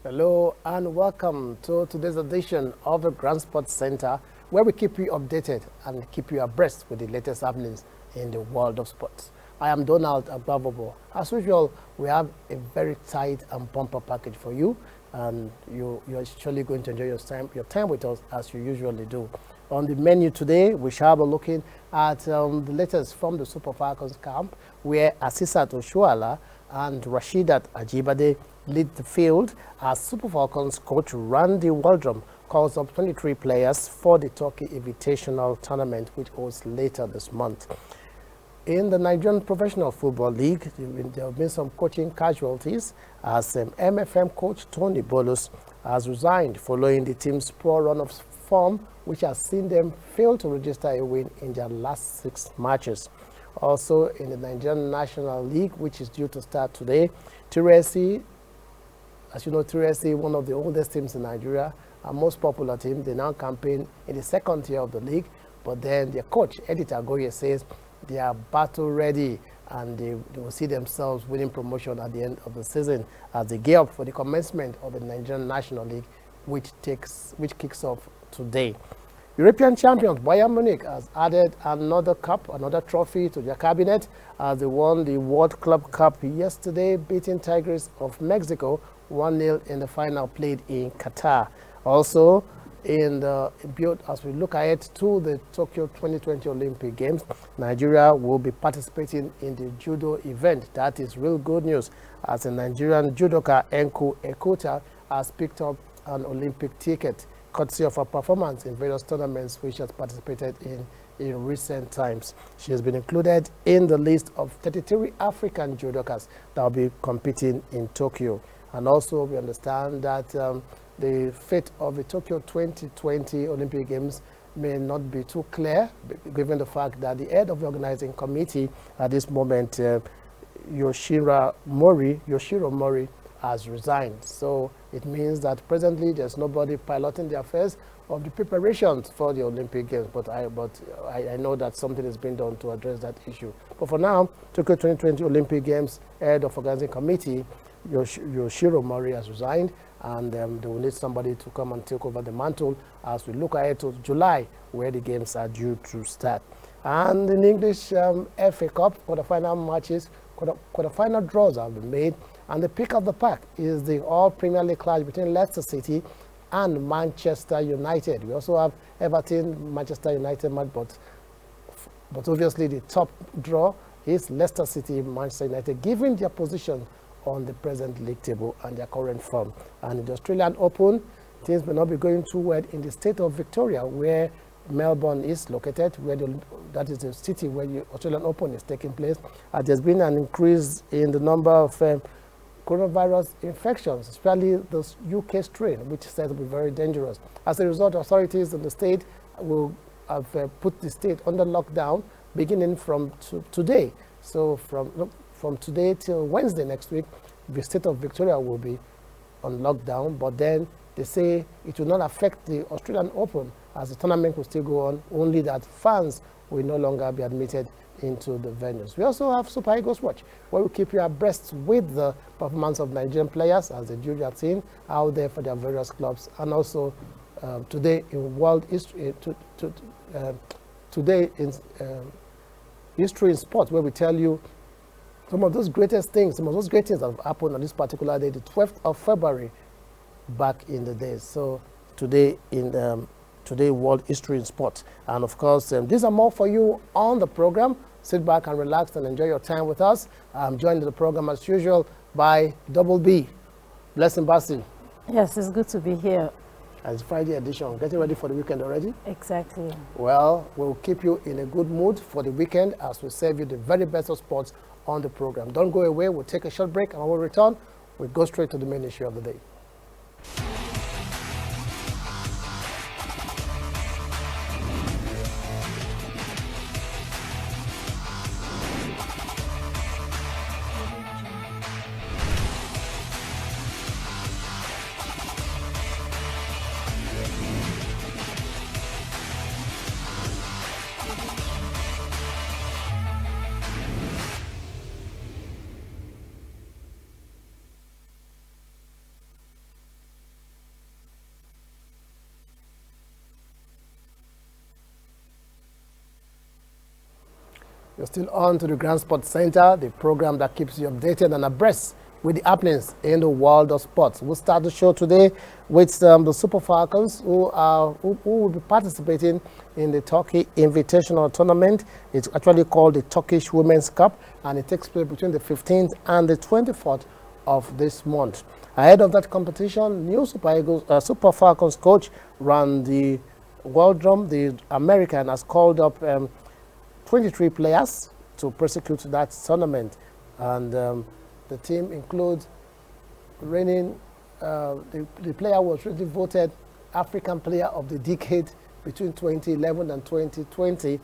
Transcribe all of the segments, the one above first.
Hello and welcome to today's edition of the Grand Sports Center, where we keep you updated and keep you abreast with the latest happenings in the world of sports. I am Donald Agbavobo. As usual, we have a very tight and bumper package for you, and you're surely going to enjoy your time with us as you usually do. On the menu today, we shall be looking at the latest from the Super Falcons camp, where Asisat Oshuala and Rashidat Ajibade lead the field as Super Falcons coach Randy Waldrum calls up 23 players for the Turkey Invitational Tournament, which holds later this month. In the Nigerian Professional Football League, there have been some coaching casualties as MFM coach Tony Bolus has resigned following the team's poor run of form, which has seen them fail to register a win in their last 6 matches. Also in the Nigerian National League, which is due to start today, TStv, as you know, TStv, one of the oldest teams in Nigeria, and most popular team, they now campaign in the second tier of the league, but then their coach, Editor Goye, says they are battle ready and they will see themselves winning promotion at the end of the season as they gear up for the commencement of the Nigerian National League, which kicks off today. European champions Bayern Munich has added another trophy to their cabinet as they won the World Club Cup yesterday, beating Tigers of Mexico 1-0 in the final played in Qatar. Also, as we look ahead to the Tokyo 2020 Olympic Games, Nigeria will be participating in the judo event. That is real good news, as the Nigerian judoka Enku Ekuta has picked up an Olympic ticket, courtesy of her performance in various tournaments which she has participated in recent times. She has been included in the list of 33 African judokas that will be competing in Tokyo. And also we understand that the fate of the Tokyo 2020 Olympic Games may not be too clear, given the fact that the head of the organizing committee at this moment, Yoshiro Mori, has resigned. So it means that presently there's nobody piloting the affairs of the preparations for the Olympic Games, but I know that something is being done to address that issue. But for now, Tokyo 2020 Olympic Games head of organizing committee, Yoshiro Mori, has resigned, and they will need somebody to come and take over the mantle as we look ahead to July, where the games are due to start. And in English FA Cup, quarterfinal draws have been made, and the pick of the pack is the All Premier League clash between Leicester City and Manchester United. We also have Everton, Manchester United match, but obviously the top draw is Leicester City, Manchester United, given their position on the present league table and their current form. And in the Australian Open, things may not be going too well in the state of Victoria, where Melbourne is located, that is the city where the Australian Open is taking place. There's been an increase in the number of coronavirus infections, especially the UK strain, which is said to be very dangerous. As a result, authorities in the state will have put the state under lockdown beginning from today. So from today till Wednesday next week, the state of Victoria will be on lockdown, but then they say it will not affect the Australian Open as the tournament will still go on, only that fans will no longer be admitted into the venues. We also have Super Eagles Watch, where we keep you abreast with the performance of Nigerian players as they do their thing out there for their various clubs. And also today in world history, today in history in sport, where we tell you some of those great things that have happened on this particular day, the 12th of February, back in the days. So today today World History in Sport. And of course, these are more for you on the program. Sit back and relax and enjoy your time with us. I'm joined in the program as usual by Double B. Blessing Basil. Yes, it's good to be here. It's Friday edition. Getting ready for the weekend already? Exactly. Well, we'll keep you in a good mood for the weekend as we serve you the very best of sports on the program. Don't go away. We'll take a short break, and when we return, we'll go straight to the main issue of the day. You're still on to the Grand Sports Center, the program that keeps you updated and abreast with the happenings in the world of sports. We'll start the show today with the Super Falcons who will be participating in the Turkey Invitational Tournament. It's actually called the Turkish Women's Cup, and it takes place between the 15th and the 24th of this month. Ahead of that competition, new Super Falcons coach Randy Waldrum, the American, has called up 23 players to prosecute that tournament, and the team includes reigning, the player was really voted African Player of the Decade between 2011 and 2020.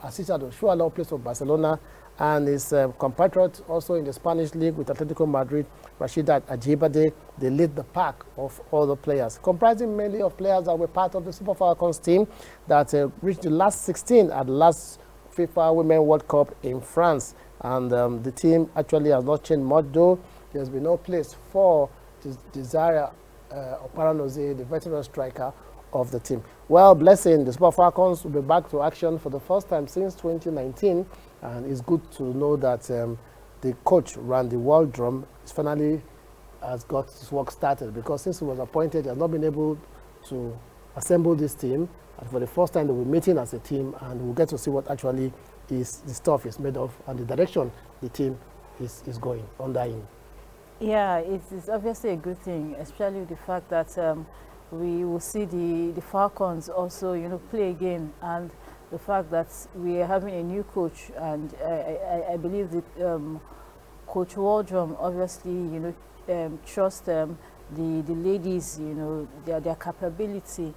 Assisted Oshuala plays for Barcelona, and his compatriot also in the Spanish league with Atletico Madrid, Rashida Ajibade. They lead the pack of all the players, comprising mainly of players that were part of the Super Falcons team that reached the last 16 at the last FIFA Women World Cup in France. And the team actually has not changed much, though there's been no place for Desire Oparanoze, the veteran striker of the team. Well, blessing, the Super Falcons will be back to action for the first time since 2019, and it's good to know that the coach, Randy Waldrum, finally has got his work started, because since he was appointed, he has not been able to assemble this team. And for the first time, they will be meeting as a team, and we'll get to see what actually is the stuff is made of and the direction the team is going under him. Yeah, it's obviously a good thing, especially the fact that we will see the Falcons also, play again, and the fact that we are having a new coach, and I believe that Coach Waldrum obviously, trusts the ladies, their capability,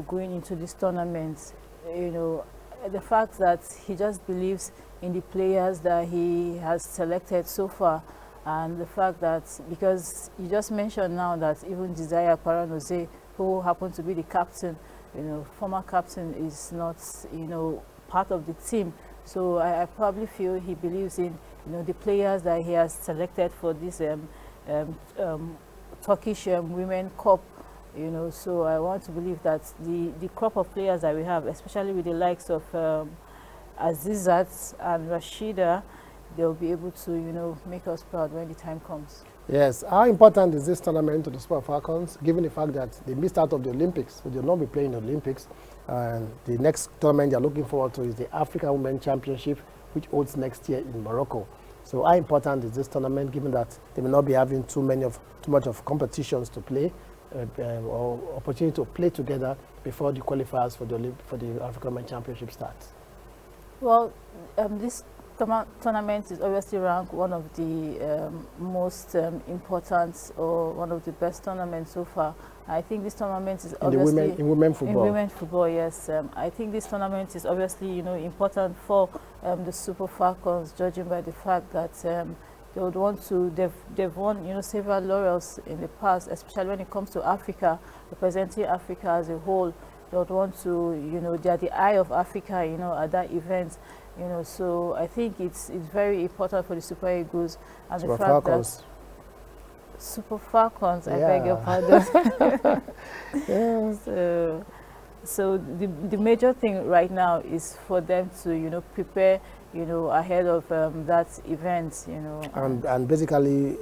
going into this tournament, the fact that he just believes in the players that he has selected so far, and the fact that, because you just mentioned now that even Desire Paranoze, who happened to be the captain, former captain, is not, part of the team. So I probably feel he believes in, the players that he has selected for this Turkish Women Cup. So I want to believe that the crop of players that we have, especially with the likes of Azizat and Rashida, they'll be able to, make us proud when the time comes. Yes. How important is this tournament to the Super Falcons, given the fact that they missed out of the Olympics, so they'll not be playing the Olympics, and the next tournament they're looking forward to is the Africa Women Championship, which holds next year in Morocco. So how important is this tournament, given that they may not be having too much of competitions to play, or opportunity to play together before the qualifiers for the African Women Championship starts? Well, this tournament is obviously ranked one of the most important, or one of the best tournaments so far. I think this tournament is obviously in women football. In women football, yes. I think this tournament is obviously important for the Super Falcons, judging by the fact that they would want to. They've won several laurels in the past, especially when it comes to Africa, representing Africa as a whole. They would want to they are the eye of Africa at that event. So I think it's very important for the Super Eagles and Super the fact Falcons. that Super Falcons, I beg your pardon. Yes. So the major thing right now is for them to prepare ahead of that event. And basically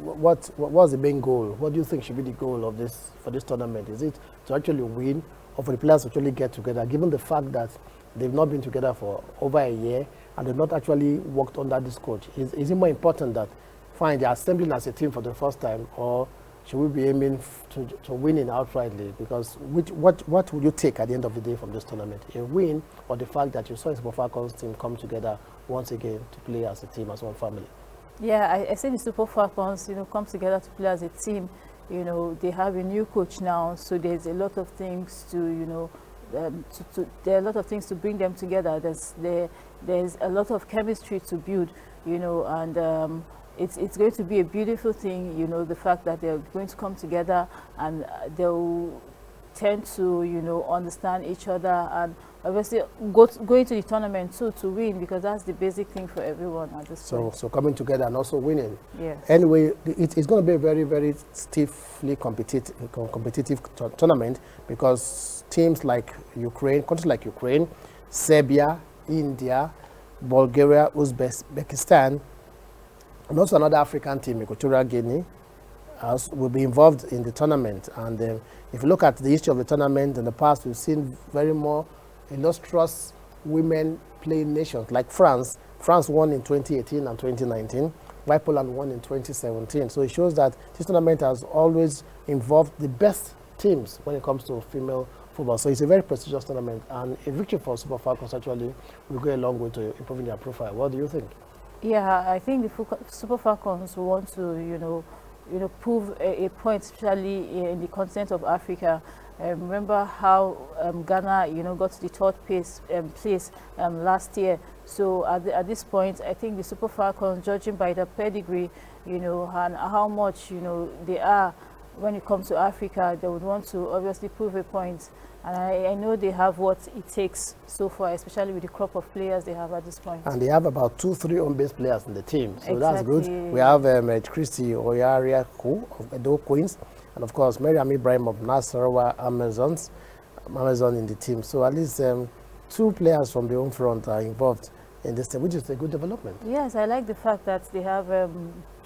what's the main goal? What do you think should be the goal of this tournament? Is it to actually win, or for the players to actually get together, given the fact that they've not been together for over a year and they've not actually worked under this coach? Is it more important that fine, they're assembling as a team for the first time, or should we be aiming to winning outrightly? Because what would you take at the end of the day from this tournament? A win, or the fact that you saw a Super Falcons team come together once again to play as a team, as one family? Yeah, I say the Super Falcons, come together to play as a team. They have a new coach now, so there's a lot of things to, there are a lot of things to bring them together. There's a lot of chemistry to build, and it's going to be a beautiful thing, the fact that they're going to come together and they'll tend to, understand each other, and obviously go into the tournament too to win, because that's the basic thing for everyone at this point. So coming together and also winning. Yes. Anyway, it's going to be a very, very stiffly competitive tournament, because teams like Ukraine, countries like Ukraine, Serbia, India, Bulgaria, Uzbekistan, and also another African team, Equatorial Guinea, will be involved in the tournament. And if you look at the history of the tournament in the past, we've seen very more illustrious women playing nations like France. France won in 2018 and 2019, while Poland won in 2017. So it shows that this tournament has always involved the best teams when it comes to female football. So it's a very prestigious tournament, and a victory for Super Falcons actually will go a long way to improving their profile. What do you think? Yeah, I think the Super Falcons want to, prove a point, especially in the continent of Africa. Remember how Ghana, got to the third place last year. So at this point, I think the Super Falcons, judging by the pedigree, and how much, they are when it comes to Africa, they would want to obviously prove a point. And I know they have what it takes so far, especially with the crop of players they have at this point. And they have about 2-3 home-based players in the team. So exactly. That's good. We have Christy Oyariaku of Edo Queens, and of course, Mariam Ibrahim of Nasarawa Amazon in the team. So at least 2 players from the home front are involved in this team, which is a good development. Yes, I like the fact that they have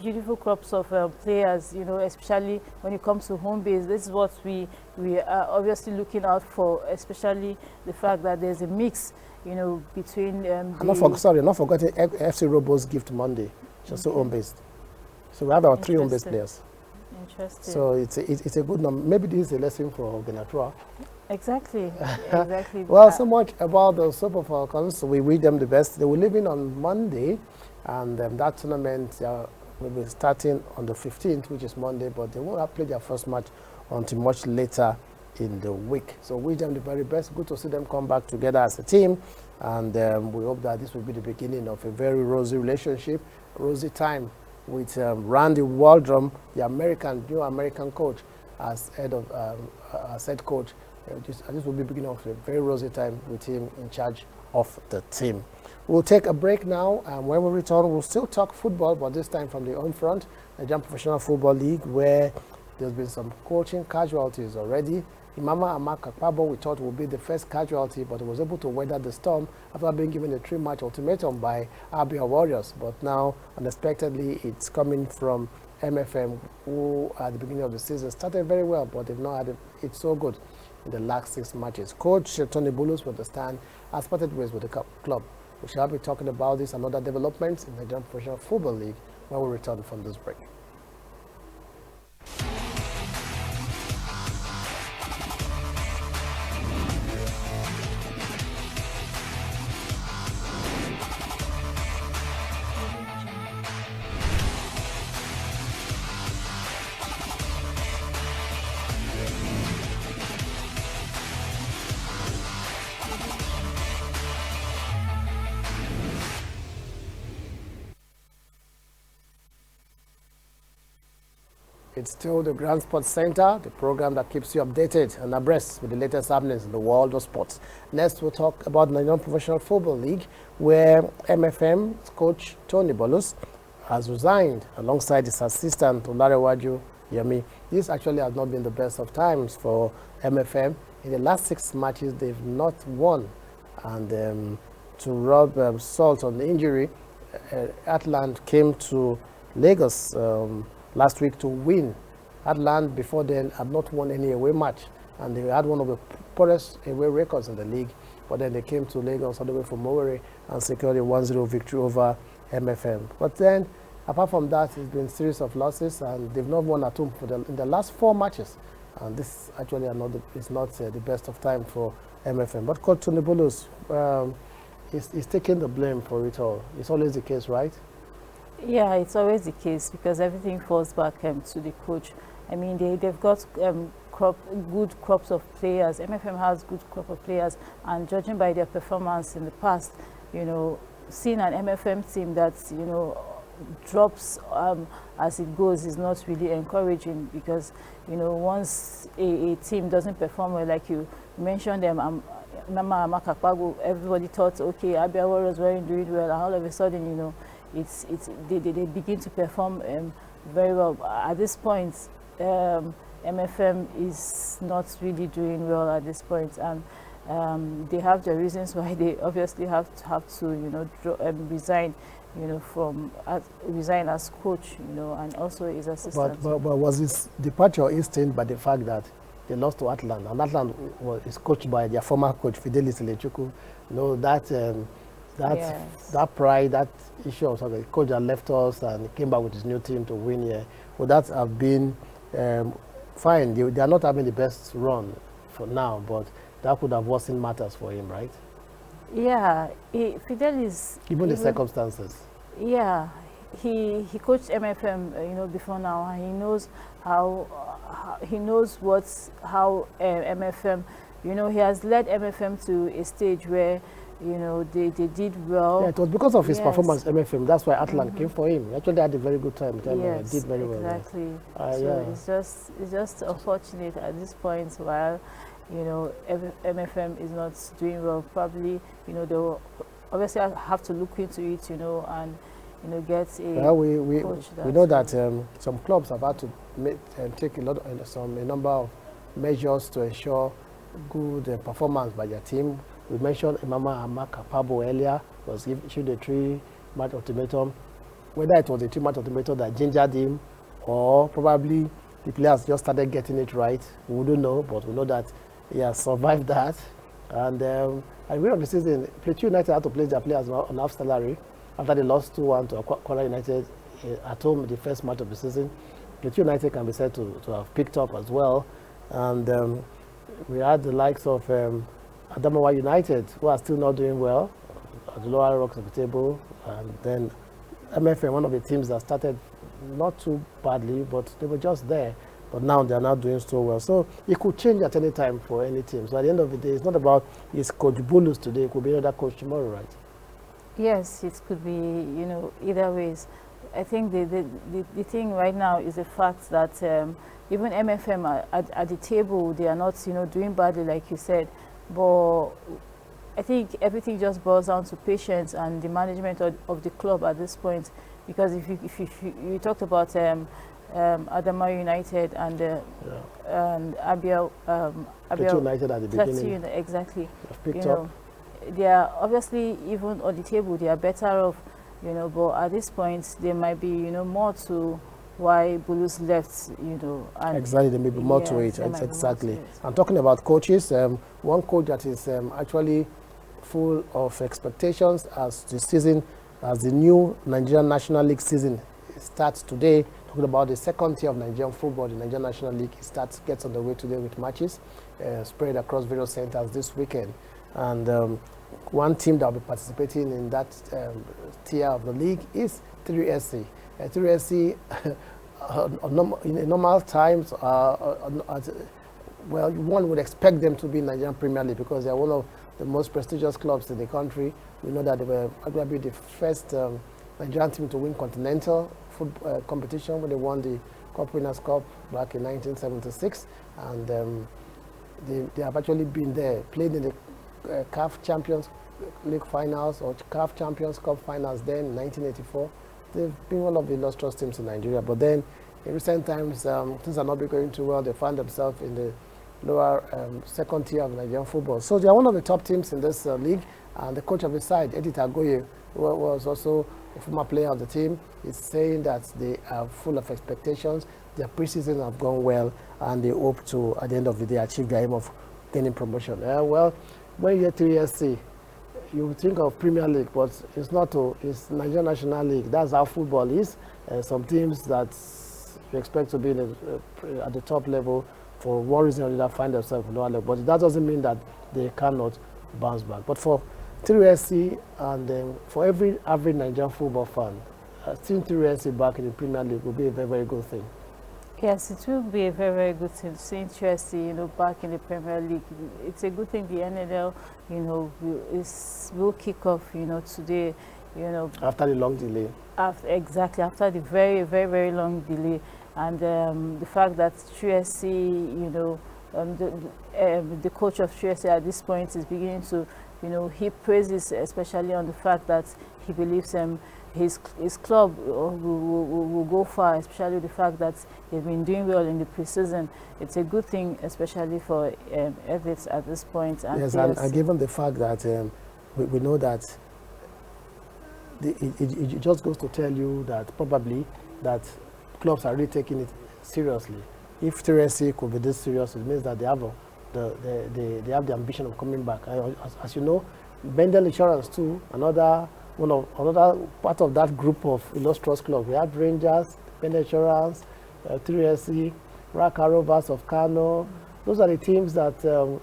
beautiful crops of players, especially when it comes to home base. This is what we are obviously looking out for, especially the fact that there's a mix, between not forgetting FC Robo's Gift Monday, just so home-based. So we have our 3 home-based players. Interesting. So it's a good number. Maybe this is a lesson for Genatua. Exactly. Exactly. Well, so much about the Super Falcons. We wish them the best. They will leave in on Monday, and that tournament will be starting on the 15th, which is Monday, but they won't have played their first match until much later in the week. So we wish them the very best. Good to see them come back together as a team, and we hope that this will be the beginning of a very rosy relationship, rosy time with Randy Waldrum, the new American coach, as head coach. This will be the beginning of a very rosy time with him in charge of the team. We'll take a break now, and when we return, we'll still talk football, but this time from the home front, the Nigerian Professional Football League, where there's been some coaching casualties already. Imama Amakakpabo, we thought would be the first casualty, but he was able to weather the storm after being given a 3-match ultimatum by Abia Warriors. But now, unexpectedly, it's coming from MFM, who at the beginning of the season started very well, but they've not had it so good in the last 6 matches. Coach Tony Bulus, we understand, has parted ways with the club. We shall be talking about this and other developments in the Nigerian Professional Football League when we return from this break. It's still the Grand Sports Center, the program that keeps you updated and abreast with the latest happenings in the world of sports. Next, we'll talk about the Nigerian Professional Football League, where MFM's coach Tony Bolus has resigned alongside his assistant Olarewaju Yemi. This actually has not been the best of times for MFM. In the last 6 matches, they've not won. And to rub salt on the injury, Atlant came to Lagos last week to win. Atlant before then had not won any away match, and they had one of the poorest away records in the league. But then they came to Lagos all the way from Owerri and secured a 1-0 victory over MFM. But then, apart from that, it's been a series of losses, and they've not won at home in the last 4 matches. And this actually is not the best of time for MFM. But Coach Tony Bulus is taking the blame for it all. It's always the case, right? Yeah, it's always the case because everything falls back to the coach. I mean, they've got good crops of players. MFM has good crop of players, and judging by their performance in the past, seeing an MFM team that drops as it goes is not really encouraging, because once a team doesn't perform well, like you mentioned them, Mama Makakpago, everybody thought, okay, Abia Warriors weren't doing well, and all of a sudden, they begin to perform very well. At this point, MFM is not really doing well at this point, and they have their reasons why they obviously have to resign, resign as coach, and also his assistant. But was his departure instinct by the fact that they lost to Atlanta, and Atlanta is coached by their former coach Fidelis Ilechukwu? That pride, that issue of the coach that left us and came back with his new team to win here. Would that have been fine? They are not having the best run for now, but that could have worsened matters for him, right? Yeah, Fidelis. Given the circumstances. Yeah, he coached MFM, before now, and he knows how MFM, he has led MFM to a stage where, they did well. Yeah, it was because of his performance, MFM. That's why Atlanta came for him. He actually had a very good time. Yes, did very well. Exactly. So it's just unfortunate at this point while, MFM is not doing well. Probably, they will obviously have to look into it, and get a coach. We know that some clubs have had to take a number of measures to ensure good performance by their team. We mentioned Imama Amaka Pabo earlier, was issued a 3-match ultimatum. Whether it was a 3-match ultimatum that gingered him, or probably the players just started getting it right, we wouldn't know, but we know that he has survived that. And at the end of the season, Plateau United had to place their players on half salary after they lost 2-1 to Kwara United at home the first match of the season. Plateau United can be said to have picked up as well. And we had the likes of Adamawa United, who are still not doing well at the lower rocks of the table. And then MFM, one of the teams that started not too badly, but they were just there. But now they're not doing so well. So it could change at any time for any team. So at the end of the day, it's not about his coach Bulus today, it could be another coach tomorrow, right? Yes, it could be, either ways. I think the thing right now is the fact that even MFM at the table, they are not, doing badly, like you said. But I think everything just boils down to patience and the management of the club at this point. Because if you talked about Adamawa United and Abia United at the beginning, exactly. Picked up. They are obviously, even on the table, they are better off, but at this point there might be, more to why Bulus left, And exactly, there may be more to it. Exactly. I'm talking about coaches. One coach that is actually full of expectations as the new Nigerian National League season starts today. Talking about the second tier of Nigerian football, the Nigerian National League gets on the way today with matches spread across various centers this weekend. And one team that will be participating in that tier of the league is 3SC. 3SC, in normal times, well, one would expect them to be in Nigerian Premier League because they are one of the most prestigious clubs in the country. We know that they were arguably the first Nigerian team to win continental football competition when they won the Cup Winners' Cup back in 1976. And they have actually been there, played in the CAF Champions League finals or CAF Champions Cup finals then in 1984. They've been one of the illustrious teams in Nigeria. But then in recent times, things are not been going too well. They find themselves in the lower second tier of Nigerian football. So they are one of the top teams in this league. And the coach of the side, Eddie Tagoye, who was also a former player of the team, is saying that they are full of expectations. Their preseason have gone well, and they hope to, at the end of the day, achieve their aim of gaining promotion. Well, when you hear 3SC, you think of Premier League, but it's not. It's Nigerian National League. That's how football is. Some teams that you expect to be at the top level, for one reason or another, find themselves in the lower level. But that doesn't mean that they cannot bounce back. But for 3SC and for every average Nigerian football fan, seeing 3SC back in the Premier League will be a very, very good thing. Yes, it will be a very, very good thing. Seeing Chelsea, back in the Premier League, it's a good thing. The NLL, will kick off, today, After the long delay. After the very, very, very long delay, and the fact that Chelsea, the coach of Chelsea at this point is beginning to, he praises, especially on the fact that he believes his club will go far, especially the fact that they've been doing well in the preseason. It's a good thing, especially for Everett at this point. And yes, and given the fact that we know that it just goes to tell you that probably that clubs are really taking it seriously. If TStv could be this serious, it means that they have they have the ambition of coming back. As you know, Bendel Insurance too, another part of that group of illustrious clubs. We had Rangers, Bendel Insurance, TStv, Raka Rovers of Kano. Those are the teams that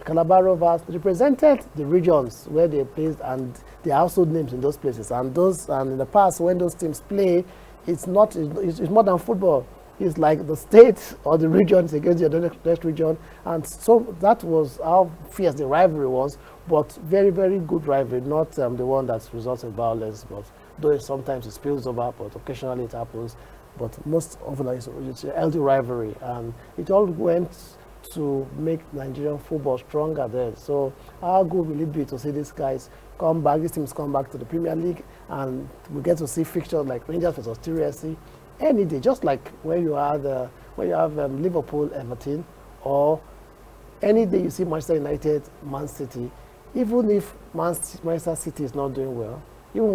Calabar Rovers represented the regions where they played, and the household names in those places. And in the past, when those teams play, it's more than football. It's like the state or the regions against the next region. And so that was how fierce the rivalry was, but very, very good rivalry, not the one that results in violence, but though sometimes it spills over, but occasionally it happens. But most often it's a healthy rivalry, and it all went to make Nigerian football stronger there. So how good will it be to see these guys come back, these teams come back to the Premier League, and we get to see fixtures like Rangers versus TStv any day, just like when you have Liverpool, Everton, or any day you see Manchester United, Man City. Even if Manchester City is not doing well, even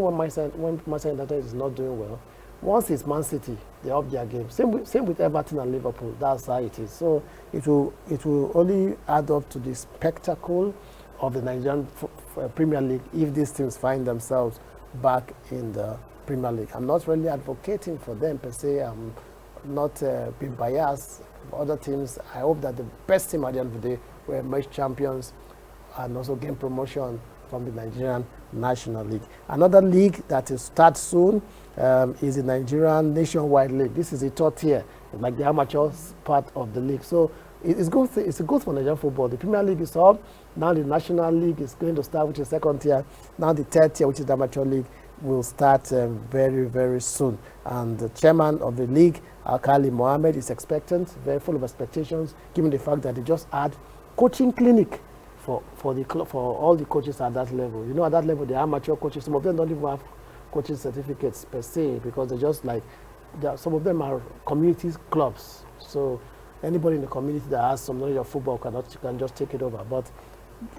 when Manchester United is not doing well, once it's Man City, they up their game. Same with Everton and Liverpool. That's how it is. So it will only add up to the spectacle of the Nigerian Premier League if these teams find themselves back in the Premier League. I'm not really advocating for them per se. I'm not being biased. For other teams, I hope that the best team at the end of the day will emerge champions and also gain promotion from the Nigerian National League. Another league that will start soon is the Nigerian Nationwide League. This is the third tier, like the amateur part of the league. So it's good for Nigerian football. The Premier League is up. Now the National League is going to start, which is second tier. Now the third tier, which is the amateur league, will start very, very soon. And the chairman of the league, Alkali Mohammed, is expectant, very full of expectations, given the fact that they just had coaching clinic for all the coaches at that level. You know, at that level, the amateur coaches, some of them don't even have coaching certificates per se, because they're just like, some of them are community clubs. So anybody in the community that has some knowledge of football can just take it over. But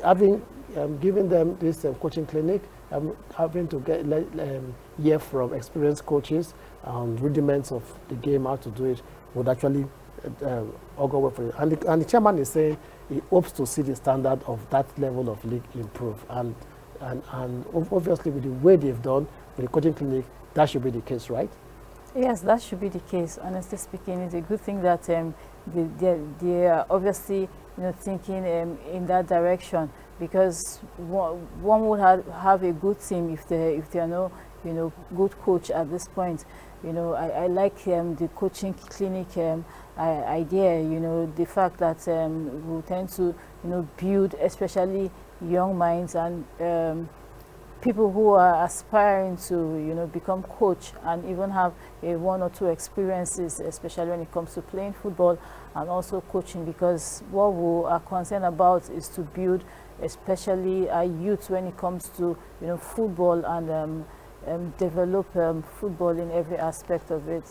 having given them this coaching clinic, having to hear from experienced coaches and rudiments of the game, how to do it, would actually augur well for it. And the chairman is saying he hopes to see the standard of that level of league improve. And obviously, with the way they've done with the coaching clinic, that should be the case, right? Yes, that should be the case. Honestly speaking, it's a good thing that they are obviously thinking in that direction, because one would have a good team if there are no good coach at this point. I like the coaching clinic idea. The fact that we tend to build especially young minds and people who are aspiring to become coach, and even have one or two experiences, especially when it comes to playing football and also coaching, because what we are concerned about is to build especially our youth when it comes to football, and develop football in every aspect of it.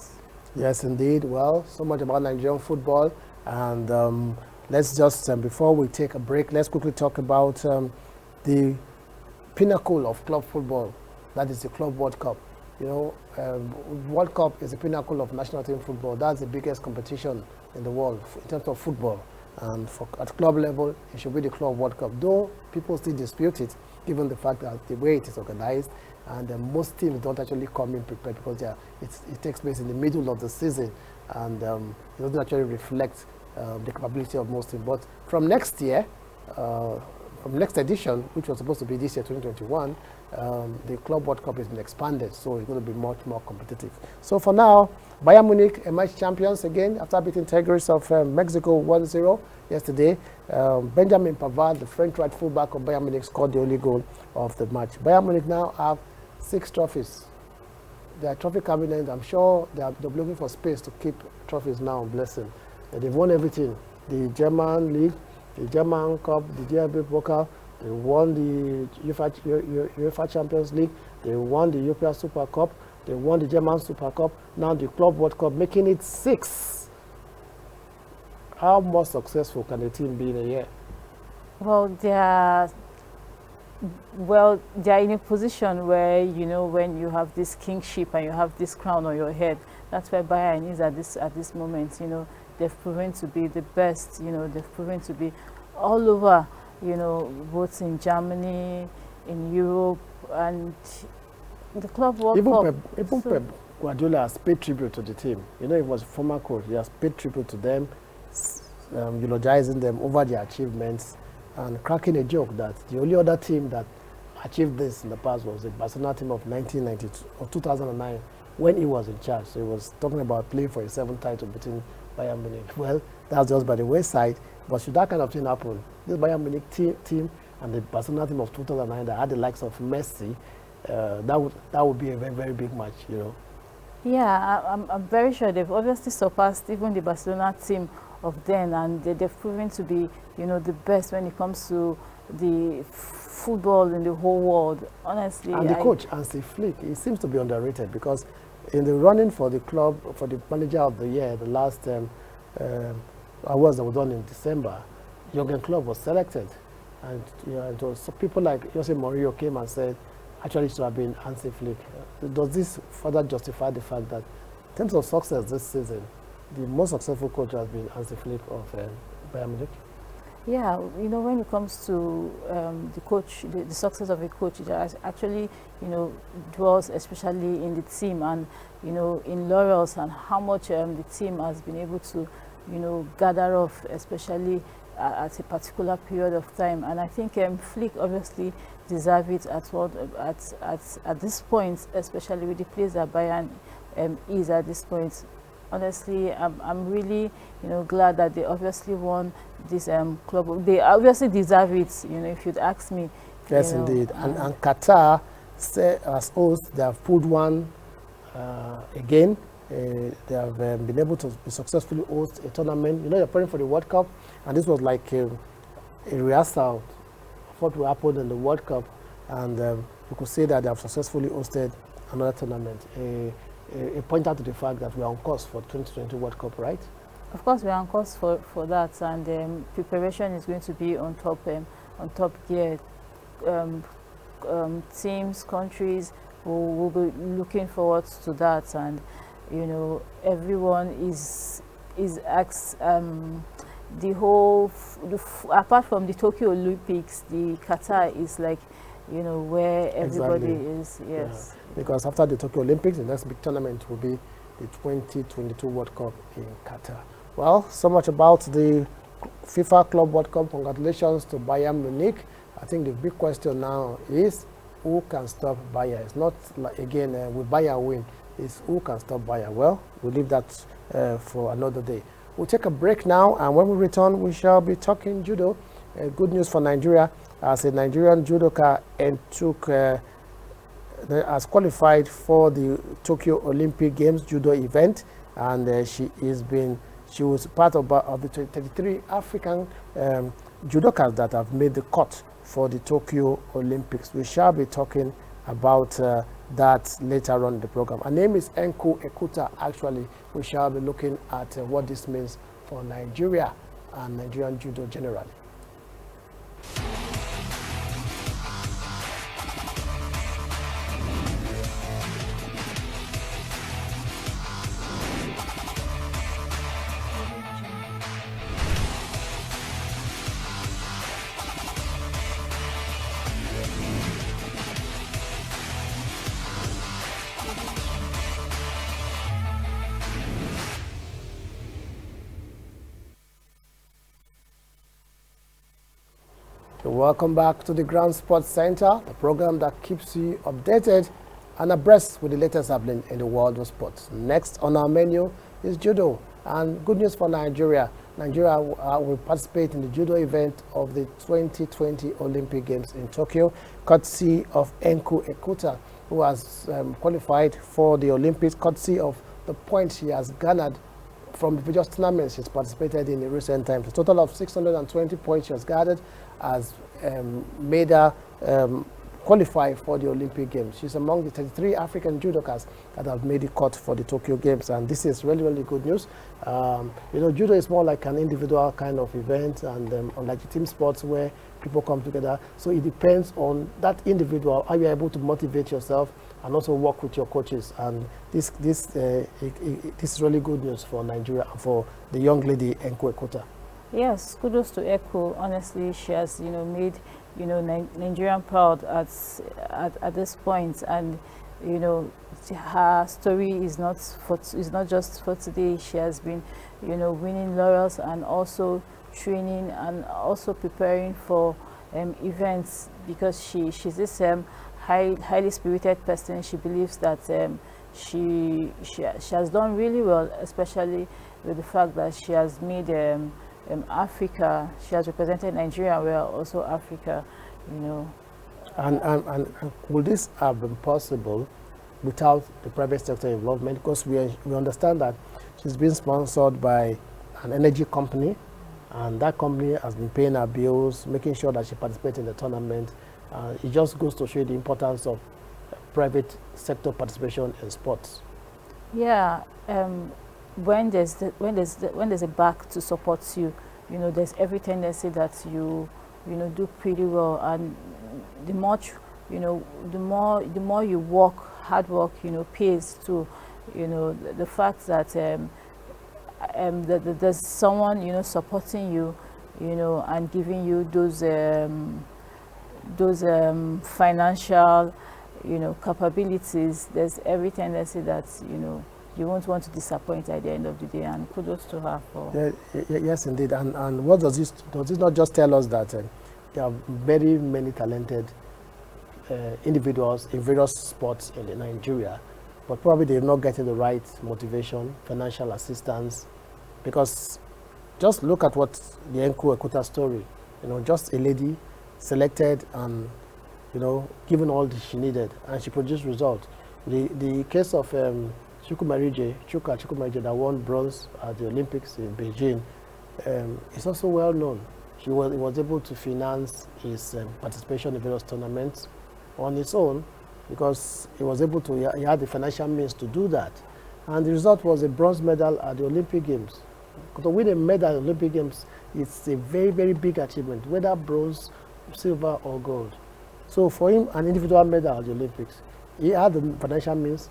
Yes, indeed. Well, so much about Nigerian football, and let's just before we take a break, let's quickly talk about the pinnacle of club football, that is the Club World Cup. World Cup is the pinnacle of national team football. That's the biggest competition in the world in terms of football. And at club level, it should be the Club World Cup, though people still dispute it, given the fact that the way it is organized, and most teams don't actually come in prepared, because it takes place in the middle of the season, and it doesn't actually reflect the capability of most teams. But from next year, from next edition, which was supposed to be this year, 2021, the Club World Cup has been expanded, so it's going to be much more competitive. So for now, Bayern Munich emerged champions again after beating Tigers of Mexico 1-0 yesterday. Benjamin Pavard, the French right fullback of Bayern Munich, scored the only goal of the match. Bayern Munich now have 6 trophies. Their trophy cabinet, I'm sure they're looking for space to keep trophies now, bless them. They've won everything. The German League, the German Cup, the DFB Pokal, they won the UEFA Champions League, They won the European Super Cup. They won the German Super Cup. Now the Club World Cup, making it 6. How more successful can a team be in a year? Well, they are in a position where, you know, when you have this kingship and you have this crown on your head, that's where Bayern is at this moment. You know, they've proven to be the best. You know, they've proven to be all over, you know, both in Germany, in Europe, and the Club World Cup. Even Pep Guardiola has paid tribute to the team. You know, he was a former coach. He has paid tribute to them, eulogizing them over their achievements, and cracking a joke that the only other team that achieved this in the past was the Barcelona team of 1992 or 2009 when he was in charge. So he was talking about playing for a 7th title between Bayern Munich. Well, that's just by the wayside. But should that kind of thing happen, this Bayern Munich team and the Barcelona team of 2009 that had the likes of Messi, that would be a very, very big match, you know. Yeah, I'm very sure they've obviously surpassed even the Barcelona team of then, and they've proven to be, you know, the best when it comes to the football in the whole world, honestly. And the coach, Hansi Flick, he seems to be underrated, because in the running for the club, for the manager of the year, the last awards that were done in December, Jurgen Klopp was selected. And you know, it was, so people like Jose Mourinho came and said, actually it should have been Hansi Flick. Does this further justify the fact that in terms of success this season, the most successful coach has been Hansi Flick of Bayern Munich? Yeah, you know, when it comes to the coach, the success of a coach, it actually, you know, dwells especially in the team and, you know, in laurels and how much the team has been able to, you know, gather off, especially at a particular period of time. And I think Flick obviously deserve it at this point, especially with the place that Bayern is at this point. Honestly, I'm really, you know, glad that they obviously won this club. They obviously deserve it, you know, if you'd ask me. Yes, you know, indeed. And Qatar, as hosts, they have pulled one again. They have been able to successfully host a tournament. You know, they're preparing for the World Cup, and this was like a rehearsal of what will happen in the World Cup. And you could say that they have successfully hosted another tournament. A point out to the fact that we are on course for 2020 World Cup, right? Of course, we are on course for that, and preparation is going to be on top gear. Teams, countries will be looking forward to that, and you know, everyone is asked. The whole, apart from the Tokyo Olympics, the Qatar is like, you know, where everybody is. Yes. Yeah. Because after the Tokyo Olympics, the next big tournament will be the 2022 World Cup in Qatar. Well, so much about the FIFA Club World Cup. Congratulations to Bayern Munich. I think the big question now is who can stop Bayern. It's not like, again, will Bayern win? It's who can stop Bayern. Well, we'll leave that for another day. We'll take a break now, and when we return, we shall be talking judo. Good news for Nigeria, as a Nigerian judoka has qualified for the Tokyo Olympic Games judo event, and she was part of the 33 African judokas that have made the cut for the Tokyo Olympics. We shall be talking about that later on in the program. Her name is Enku Ekuta. Actually, we shall be looking at what this means for Nigeria and Nigerian judo generally. Welcome back to the Grand Sports Center, the program that keeps you updated and abreast with the latest happening in the world of sports. Next on our menu is judo, and good news for Nigeria. Nigeria will participate in the judo event of the 2020 Olympic Games in Tokyo, courtesy of Enku Ekuta, who has qualified for the Olympics, courtesy of the points she has garnered from the various tournaments she's participated in recent times. A total of 620 points she has gathered has made her qualify for the Olympic Games. She's among the 33 African judokas that have made the cut for the Tokyo Games, and this is really, really good news. You know, judo is more like an individual kind of event, and unlike the team sports where people come together. So it depends on that individual, how you're able to motivate yourself and also work with your coaches. And this is really good news for Nigeria, for the young lady, Enko Ekota. Yes, kudos to Eko. Honestly, she has, you know, made, you know, Nigerian proud at this point, and you know, her story is not just for today. She has been, you know, winning laurels and also training and also preparing for events, because she's this highly spirited person. She believes that she has done really well, especially with the fact that she has made Africa. She has represented Nigeria well, also Africa, you know. And would this have been possible without the private sector involvement? Because we understand that she's been sponsored by an energy company, and that company has been paying her bills, making sure that she participates in the tournament. It just goes to show the importance of private sector participation in sports. Yeah. When there's a back to support you, you know, there's every tendency that you know, do pretty well. And the more you work, hard work, you know, pays too. You know, the fact that there's someone, you know, supporting you, you know, and giving you those financial, you know, capabilities. There's every tendency that, you know, you won't want to disappoint at the end of the day, and kudos to her for... Yes, indeed. And what does this not just tell us that there are very many talented individuals in various sports in Nigeria, but probably they're not getting the right motivation, financial assistance, because just look at what the Enko Ekota story, you know, just a lady selected and, you know, given all that she needed, and she produced results. The case of Chukwumarije that won bronze at the Olympics in Beijing is also well known. He was able to finance his participation in various tournaments on his own, because he was able to, he had the financial means to do that. And the result was a bronze medal at the Olympic Games. To win a medal at the Olympic Games, it's a very, very big achievement, whether bronze, silver or gold. So for him, an individual medal at the Olympics, he had the financial means,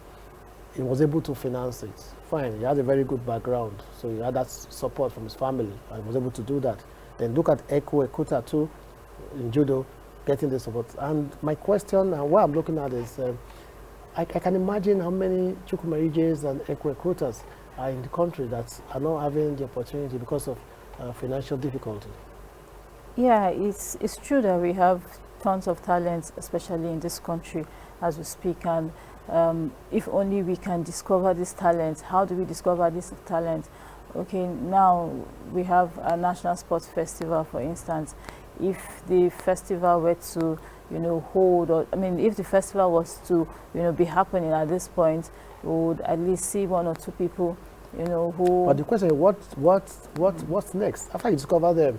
he was able to finance it. Fine, he had a very good background, so he had that support from his family, and was able to do that. Then look at Enko Ekota too, in judo, getting the support. And my question, and what I'm looking at is, I can imagine how many Chukwumarijes and Enko Ekotas are in the country that are not having the opportunity because of financial difficulty. Yeah, it's true that we have tons of talents, especially in this country as we speak, and if only we can discover this talent. How do we discover this talent? Okay, now we have a National Sports Festival, for instance. If the festival were to, you know, hold, or I mean, if the festival was to, you know, be happening at this point, we would at least see one or two people, you know, who... But the question is, what's next? After you discover them,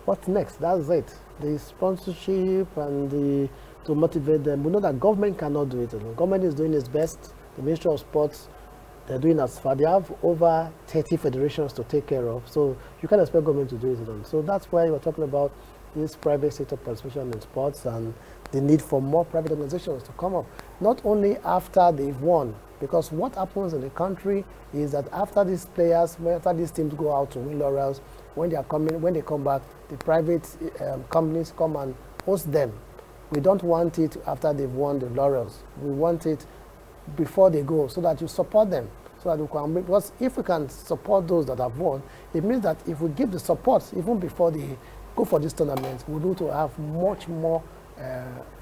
what's next? That's it. The sponsorship and to motivate them. We know that government cannot do it alone. Government is doing its best. The Ministry of Sports, they're doing as far. They have over 30 federations to take care of. So you can't expect government to do it alone. So that's why we're talking about this private sector participation in sports and the need for more private organizations to come up. Not only after they've won, because what happens in the country is that after these players, after these teams go out to win laurels, when they come back, the private companies come and host them. We don't want it after they've won the laurels. We want it before they go, so that you support them, so that we can, because if we can support those that have won, it means that if we give the support even before they go for this tournament, we're going to have much more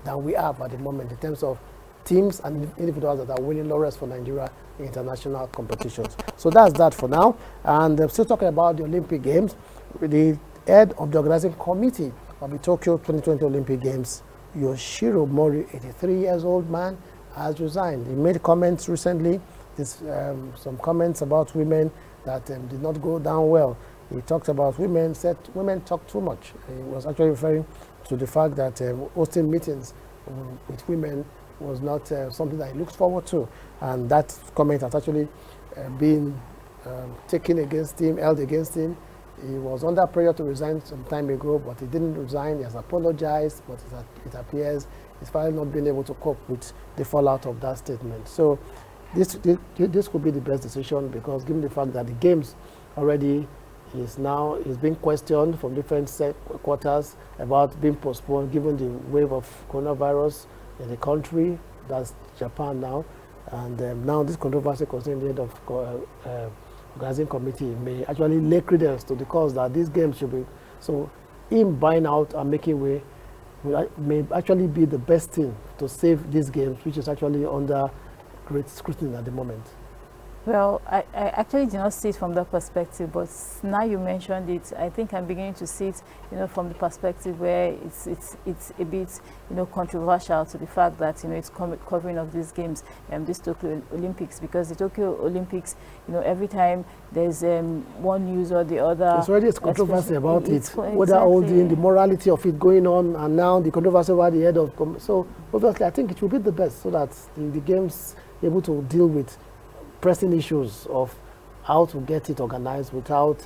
than we have at the moment in terms of teams and individuals that are winning laurels for Nigeria in international competitions. So that's that for now. And still talking about the Olympic Games, the head of the organizing committee of the Tokyo 2020 Olympic Games, Yoshiro Mori, 83 years old man, has resigned. He made comments recently, some comments about women that did not go down well. He talked about women, said women talk too much. He was actually referring to the fact that hosting meetings with women was not something that he looks forward to. And that comment has actually been taken against him, held against him. He was under pressure to resign some time ago, but he didn't resign. He has apologized, but it appears he's finally not been able to cope with the fallout of that statement. So this could be the best decision, because given the fact that the games already is being questioned from different quarters about being postponed, given the wave of coronavirus in the country, that's Japan now, and now this controversy concerning the head of organizing committee may actually lay credence to the cause that these games should be. So him buying out and making way may actually be the best thing to save these games, which is actually under great scrutiny at the moment. Well, I actually did not see it from that perspective, but now you mentioned it, I think I'm beginning to see it, from the perspective where it's a bit, controversial to the fact that, it's covering of these games, this Tokyo Olympics, because the Tokyo Olympics, every time there's one news or the other. There's already a controversy about it, whether holding the morality of it going on, and now the controversy over the head of. So obviously, I think it will be the best, so that the games able to deal with pressing issues of how to get it organized without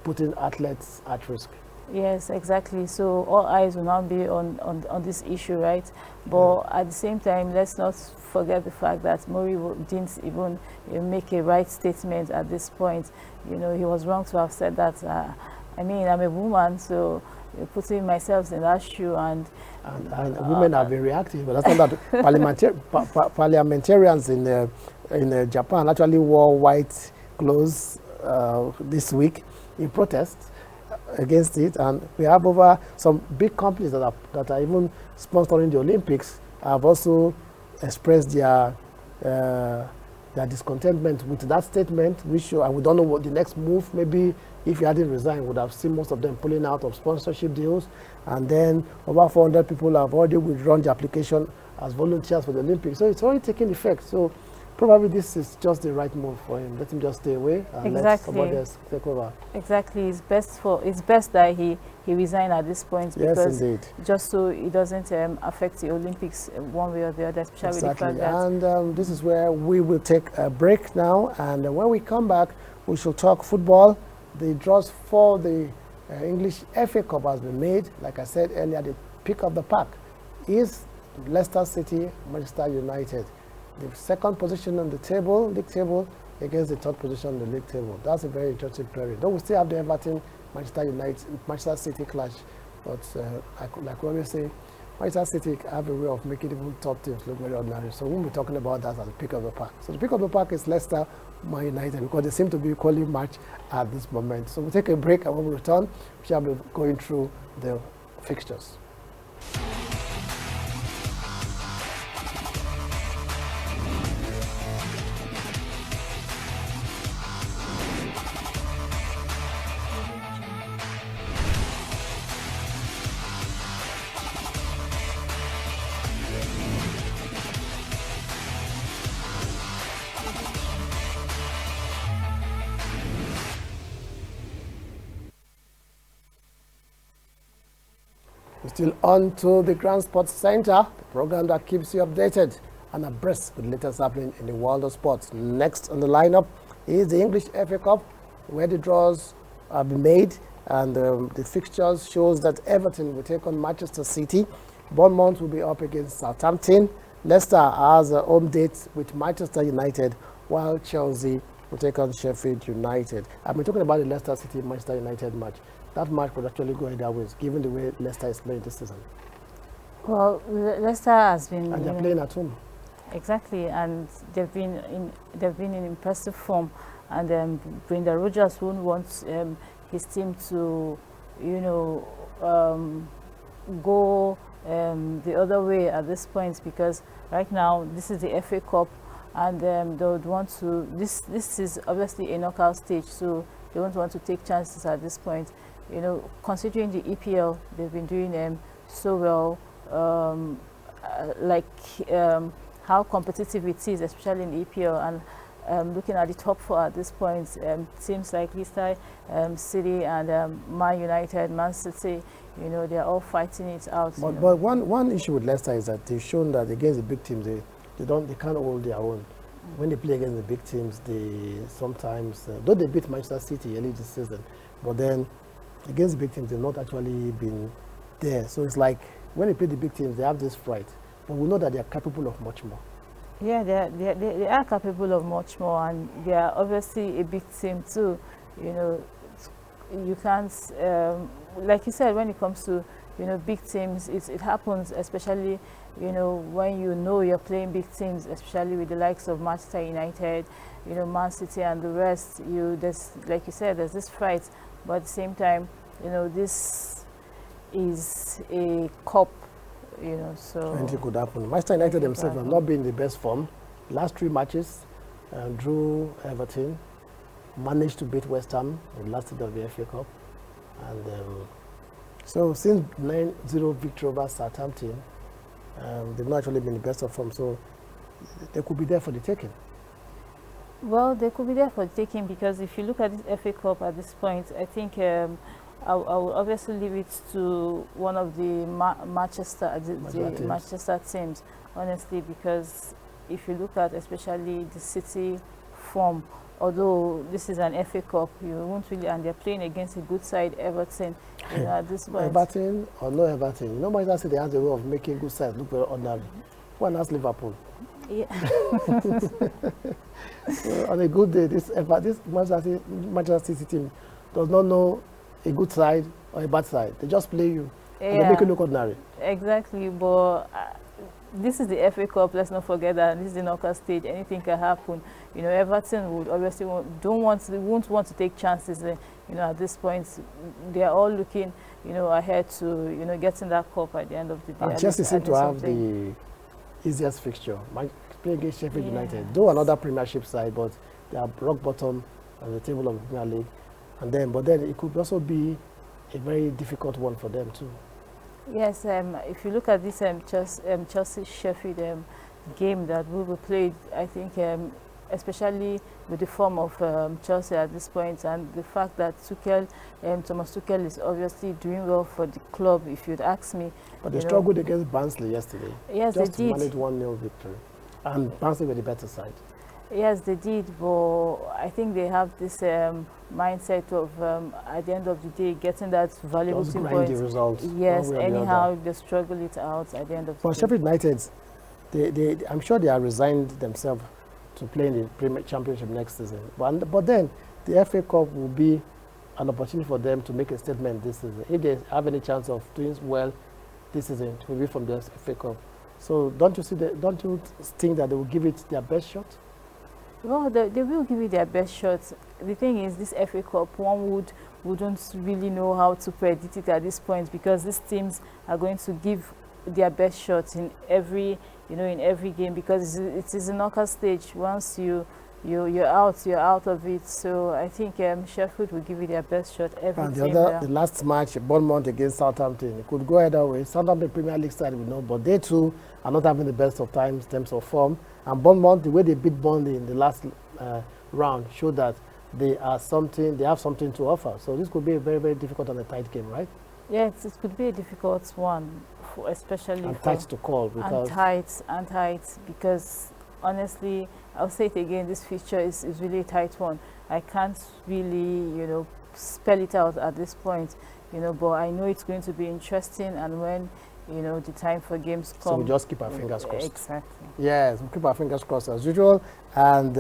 putting athletes at risk. Yes, exactly. So all eyes will now be on this issue, right? But at the same time, let's not forget the fact that Mori didn't even make a right statement at this point. He was wrong to have said that. I mean, I'm a woman, so putting myself in that shoe and women have been reacting, but that's not that parliamentarians in Japan actually wore white clothes this week in protest against it, and we have over some big companies that are even sponsoring the Olympics have also expressed their discontentment with that statement, which and we don't know what the next move. Maybe if he hadn't resigned, would have seen most of them pulling out of sponsorship deals, and then over 400 people have already withdrawn the application as volunteers for the Olympics. So it's already taking effect. So probably this is just the right move for him. Let him just stay away and let somebody else take over. Exactly. It's best that he resign at this point, because just so it doesn't affect the Olympics one way or the other, especially with the fact that. And this is where we will take a break now, and when we come back, we shall talk football. The draws for the English FA Cup has been made. Like I said earlier, the pick of the pack is Leicester City, Manchester United. The second position on the table, league table, against the third position on the league table. That's a very interesting period. Though we still have the Everton, Manchester United, Manchester City clash, but like we always say, Manchester City have a way of making even top teams look very ordinary. So we'll be talking about that as the pick of the pack. So the pick of the pack is Leicester, Man United, because they seem to be equally matched at this moment. So we'll take a break, and when we return, we shall be going through the fixtures. Still on to the Grand Sports Center, the program that keeps you updated and abreast with the latest happening in the world of sports. Next on the lineup is the English FA Cup, where the draws have been made, and the fixtures shows that Everton will take on Manchester City, Bournemouth will be up against Southampton, Leicester has a home date with Manchester United, while Chelsea will take on Sheffield United. I've been talking about the Leicester City-Manchester United match. That match could actually go either ways, given the way Leicester is playing this season. Well, Leicester has been, and they're playing at home. Exactly, and they've been in impressive form. And Brendan Rodgers won't want his team to, go the other way at this point, because right now this is the FA Cup, and they would want to. This is obviously a knockout stage, so they won't want to take chances at this point. Considering the EPL, they've been doing so well, how competitive it is, especially in the EPL, and looking at the top four at this point, teams like Leicester City and Man United, Man City, you know, they're all fighting it out. But one issue with Leicester is that they've shown that against the big teams, they can't hold their own. When they play against the big teams, they sometimes, though they beat Manchester City early this season, but then against the big teams, they've not actually been there. So it's like when they play the big teams, they have this fright, but we know that they are capable of much more. Yeah, they are capable of much more, and they are obviously a big team too. You know, you can't, like you said, when it comes to, you know, big teams, it happens, especially, you know, when you know you're playing big teams, especially with the likes of Manchester United, you know, Man City and the rest. There's, like you said, there's this fight, but at the same time, you know, this is a cup. You know, so anything could happen. Manchester United themselves have not been in the best form. Last 3 matches, drew Everton, managed to beat West Ham in the last stage of the FA Cup, and so since 9-0 victory over Southampton, they've not actually been in the best of form. So they could be there for the taking. Well, they could be there for the taking, because if you look at this FA Cup at this point, I think I will obviously leave it to one of the Manchester teams, honestly, because if you look at especially the City form, although this is an FA Cup, you won't really, and they're playing against a good side, Everton, you know, at this point. Everton or no Everton, you know, Manchester City has a way of making good sides look very ordinary. One has Liverpool. Yeah. So on a good day, this Manchester City team does not know a good side or a bad side. They just play you, and they make you look ordinary. Exactly, but this is the FA Cup. Let's not forget that this is the knockout stage. Anything can happen. You know, Everton would obviously won't want to take chances. You know, at this point, they are all looking, you know, ahead to, you know, getting that cup at the end of the day. And Chelsea seem to have the easiest fixture. Playing against Sheffield United, though another Premiership side, but they are rock bottom on the table of the Premier League. And then, but then it could also be a very difficult one for them too. Yes, if you look at this Chelsea-Sheffield game that will be played, I think, especially with the form of Chelsea at this point, and the fact that Thomas Tuchel is obviously doing well for the club, if you'd ask me. But they struggled against Barnsley yesterday. Yes, just they did. Just to manage 1-0 victory. And Barnsley were the better side. Yes, they did, but I think they have this mindset of, at the end of the day, getting that valuable just 2 grind points. the result. Yes, anyhow, they struggle it out at the end of the day. For Sheffield United, I'm sure they are resigned themselves to play in the Premier Championship next season. But then, the FA Cup will be an opportunity for them to make a statement this season. If they have any chance of doing well this season, it will be from the FA Cup. So don't you think that they will give it their best shot? Well, they will give it their best shot. The thing is, this FA Cup, one wouldn't really know how to predict it at this point, because these teams are going to give their best shot in every game, because it is a knockout stage. Once you're out of it. So I think Sheffield will give it their best shot every and time. The last match, Bournemouth against Southampton, it could go either way. Southampton Premier League side, we know, but they too are not having the best of times in terms of form. And Bournemouth, the way they beat Burnley in the last round, showed that they have something to offer. So this could be a very, very difficult and a tight game, right? Yes, it could be a difficult one, especially and tight to call, because and tight, because honestly, I'll say it again, this fixture is really a tight one. I can't really, spell it out at this point, but I know it's going to be interesting, and when, the time for games come. So we just keep our fingers crossed. Exactly. Yes, we keep our fingers crossed as usual, and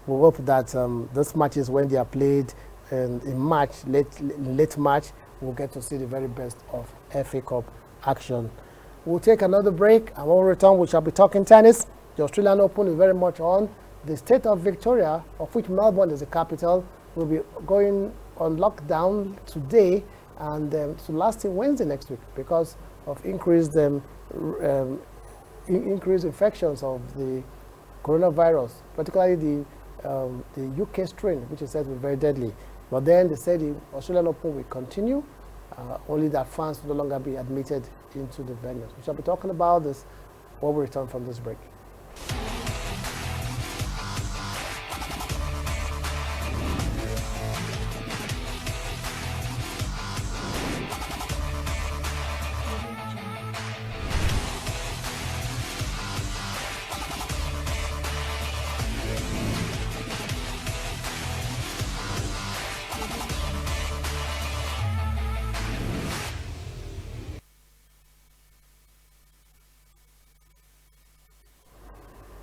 we hope that those matches, when they are played in March, late March, we'll get to see the very best of FA Cup action. We'll take another break, and when we return, we shall be talking tennis. The Australian Open is very much on. The state of Victoria, of which Melbourne is the capital, will be going on lockdown today and to last till Wednesday next week because of increased infections of the coronavirus, particularly the UK strain, which is said to be very deadly. But then they said the Australian Open will continue, only that fans will no longer be admitted into the venues. We shall be talking about this when we return from this break.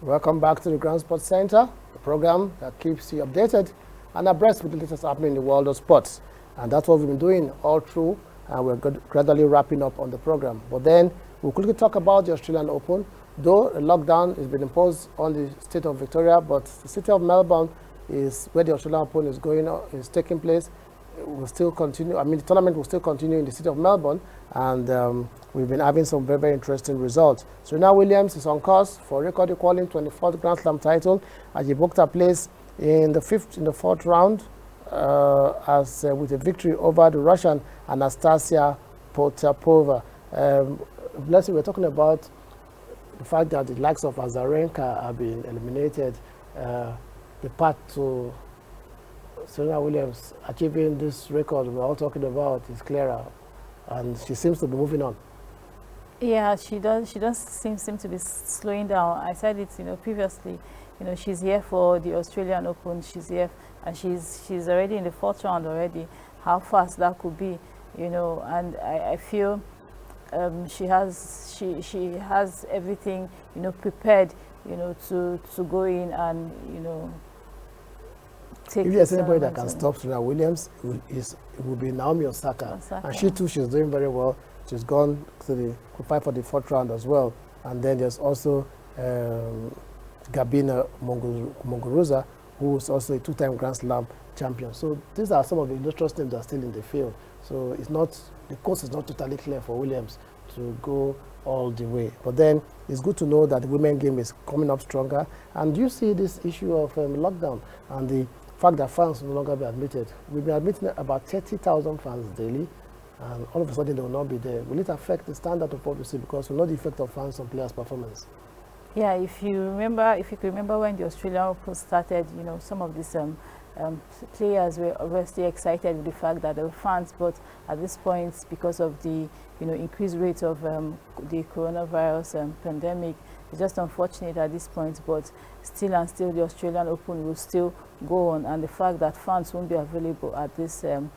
Welcome back to the Grand Sports Center, the program that keeps you updated and abreast with the latest happening in the world of sports. And that's what we've been doing all through, and we're gradually wrapping up on the program. But then we'll quickly talk about the Australian Open. Though a lockdown has been imposed on the state of Victoria, but the city of Melbourne is where the Australian Open is taking place. It will still continue. I mean, the tournament will still continue in the city of Melbourne, and we've been having some very, very interesting results. Serena Williams is on course for record equaling 24th Grand Slam title as she booked her place in the fourth round with a victory over the Russian Anastasia Potapova. Blessing, we're talking about the fact that the likes of Azarenka have been eliminated. The path to Serena Williams achieving this record we're all talking about is clearer, and she seems to be moving on. Yeah, she does seem to be slowing down. I said it, previously. She's here for the Australian Open. She's here, and she's already in the fourth round already. How fast that could be, and I feel she has everything, prepared, to go in and, take. If there's anybody that can stop Serena Williams, it will be Naomi Osaka. And she too, she's doing very well. She's gone to the qualify for the fourth round as well. And then there's also Gabina Muguruza, who is also a two-time Grand Slam champion. So these are some of the illustrious names that are still in the field. So the course is not totally clear for Williams to go all the way. But then it's good to know that the women's game is coming up stronger. And you see this issue of lockdown and the fact that fans will no longer be admitted. We've been admitting about 30,000 fans daily, and all of a sudden they will not be there. Will it affect the standard of what we see? Because we know the effect of fans on players' performance. Yeah, if you could remember when the Australian Open started, some of these players were obviously excited with the fact that there were fans, but at this point, because of the increased rate of the coronavirus pandemic, it's just unfortunate at this point. But still the Australian Open will still go on, and the fact that fans won't be available at this, and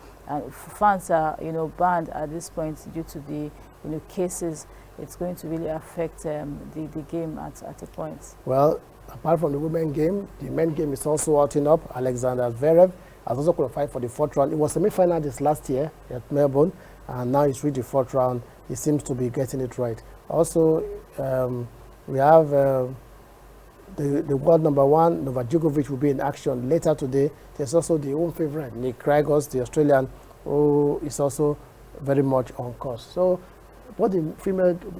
fans are banned at this point due to the cases, it's going to really affect the game at a point. Well, apart from the women's game, the men's game is also hotting up. Alexander Zverev has also qualified for the fourth round. It was semi-final this last year at Melbourne, and now he's reached the fourth round. He seems to be getting it right. Also, we have the world number one, Novak Djokovic, will be in action later today. There's also the home favorite, Nick Kyrgios, the Australian, who is also very much on course. So both the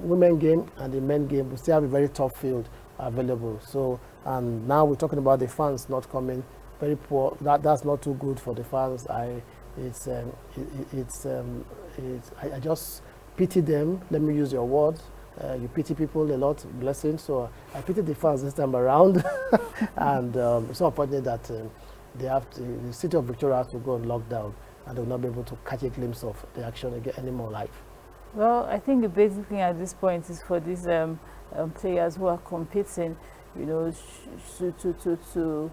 women game and the men game will still have a very tough field available. So, and now we're talking about the fans not coming, very poor. That's not too good for the fans. I just pity them. Let me use your words. You pity people a lot, blessing. So I pity the fans this time around, and it's so unfortunate that the city of Victoria has to go on lockdown, and they'll not be able to catch a glimpse of the action again anymore live. Well, I think the basic thing at this point is for these players who are competing, to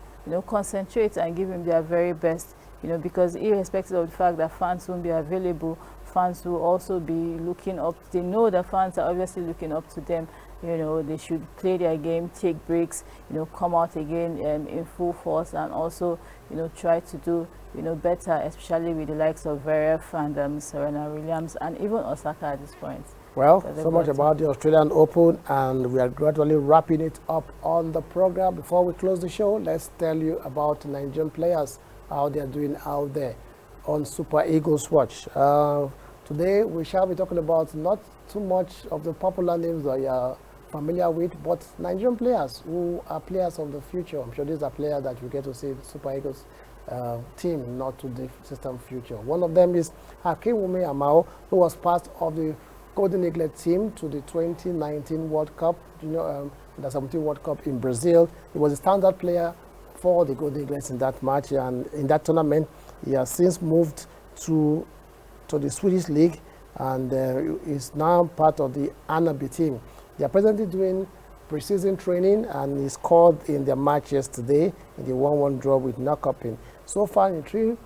concentrate and give them their very best, because irrespective of the fact that fans won't be available, fans will also be looking up. They know that fans are obviously looking up to them. They should play their game, take breaks, come out again in full force, and also, try to do, better, especially with the likes of Zverev and Serena Williams and even Osaka at this point. Well, so much about the Australian Open, and we are gradually wrapping it up on the program. Before we close the show, let's tell you about Nigerian players, how they are doing out there on Super Eagles Watch. Today, we shall be talking about not too much of the popular names that you are familiar with, but Nigerian players who are players of the future. I'm sure these are players that you get to see the Super Eagles team, not to the distant future. One of them is Akinwumi Amao, who was part of the Golden Eaglet team to the 2019 World Cup, the 17 World Cup in Brazil. He was a standard player for the Golden Eaglets in that match, and in that tournament, he has since moved to the Swedish League, and is now part of the Anaby team. They are presently doing preseason training, and he scored in their match yesterday in the 1-1 draw with Nakopin. So far in 3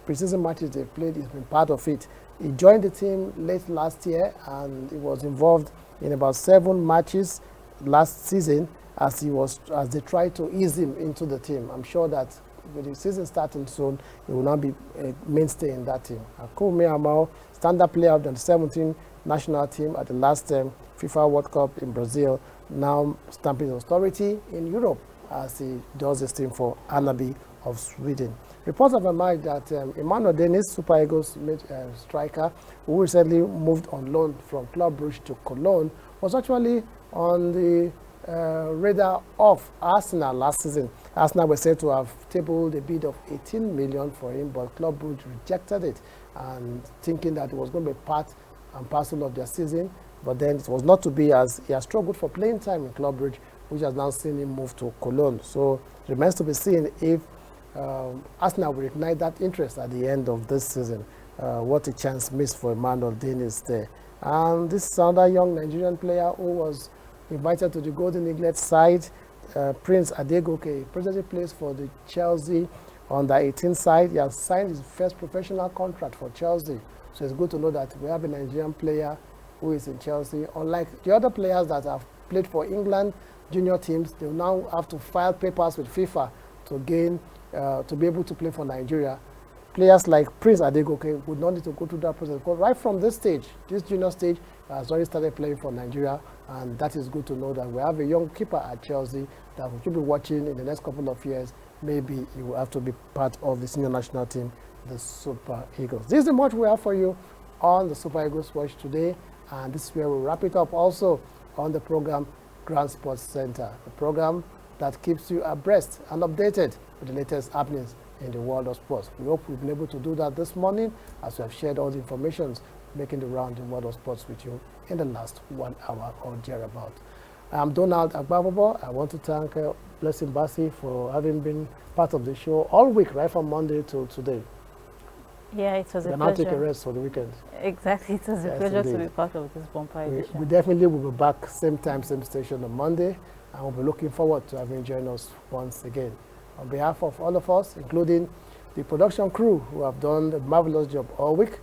preseason matches they've played, he's been part of it. He joined the team late last year, and he was involved in about 7 matches last season, as they tried to ease him into the team. I'm sure that with the season starting soon, he will now be a mainstay in that team. Akumi Amao, standard player of the 17 national team at the last FIFA World Cup in Brazil, now stamping authority in Europe as he does this team for Anabi of Sweden. Reports have emerged that Emmanuel Dennis, Super Eagles striker, who recently moved on loan from Club Brugge to Cologne, was actually on the radar of Arsenal last season. Arsenal were said to have tabled a bid of 18 million for him, but Club Brugge rejected it, and thinking that it was going to be part and parcel of their season. But then it was not to be, as he has struggled for playing time in Club Brugge, which has now seen him move to Cologne. So it remains to be seen if Arsenal will ignite that interest at the end of this season. What a chance missed for Emmanuel Dennis there. And this is another young Nigerian player who was invited to the Golden Eaglet side, Prince Adegoke. Presently plays for the Chelsea on the 18 side. He has signed his first professional contract for Chelsea. So it's good to know that we have a Nigerian player who is in Chelsea. Unlike the other players that have played for England junior teams, they will now have to file papers with FIFA to gain, to be able to play for Nigeria. Players like Prince Adegoke would not need to go through that process, because right from this stage, this junior stage, has already started playing for Nigeria, and that is good to know that we have a young keeper at Chelsea that we should be watching in the next couple of years. Maybe he will have to be part of the senior national team, the Super Eagles. This is the much we have for you on the Super Eagles Watch today, and this is where we'll wrap it up also on the program Grand Sports Center, the program that keeps you abreast and updated with the latest happenings in the world of sports. We hope we've been able to do that this morning, as we have shared all the information making the round in the world of sports with you in the last 1 hour or thereabout. I'm Donald Agbavobo. I want to thank Blessing Bassi for having been part of the show all week, right from Monday till today. Yeah, it was a pleasure. Now take a rest for the weekend. Exactly, it was a pleasure to be part of this bumper edition. We definitely will be back same time, same station on Monday, and we'll be looking forward to having you join us once again. On behalf of all of us, including the production crew who have done a marvelous job all week,